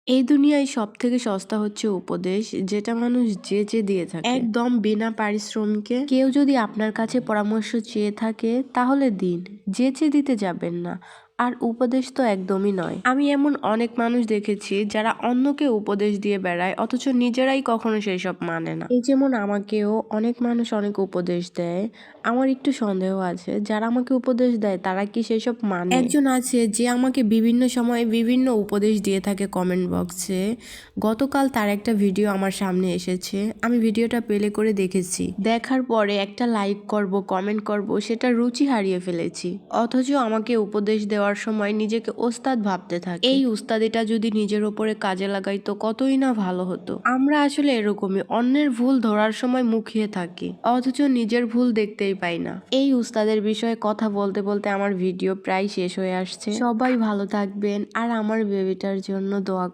এই দুনিয়ায় সবথেকে সস্তা হচ্ছে উপদেশ, যেটা মানুষ যেচে দিয়ে থাকে, একদম বিনা পারিশ্রমিকে। কেউ যদি আপনার কাছে পরামর্শ চেয়ে থাকে তাহলে দিন, যেচে দিতে যাবেন না। আর উপদেশ তো একদমই নয়। আমি এমন অনেক মানুষ দেখেছি যারা অন্যকে উপদেশ দিয়ে বেড়ায়, অথচ নিজেরাই কখনো সেই সব মানে না। এই যেমন আমাকেও অনেক মানুষ অনেক উপদেশ দেয়। আমার একটু সন্দেহ আছে, যারা আমাকে উপদেশ দেয় তারা কি সেই সব মানে। একজন আছে যে আমাকে বিভিন্ন সময়ে বিভিন্ন উপদেশ দিয়ে থাকে কমেন্ট বক্সে। গতকাল তার একটা ভিডিও আমার সামনে এসেছে, আমি ভিডিওটা প্লে করে দেখেছি। দেখার পরে একটা লাইক করব, কমেন্ট করব, সেটা রুচি হারিয়ে ফেলেছি। অথচ আমাকে উপদেশ দেওয়ার সময় নিজেকে ওস্তাদ ভাবতে থাকে। এই উস্তাদিটা যদি নিজের উপরে কাজে লাগাই তো কতই না ভালো হতো। আমরা আসলে এরকমই, অন্যের ভুল ধরার সময় মুখিয়ে থাকি, অথচ নিজের ভুল দেখতেই পাই না। এই উস্তাদের বিষয়ে কথা বলতে বলতে আমার ভিডিও প্রায় শেষ হয়ে আসছে। সবাই ভালো থাকবেন আর আমার বেবিটার জন্য দোয়া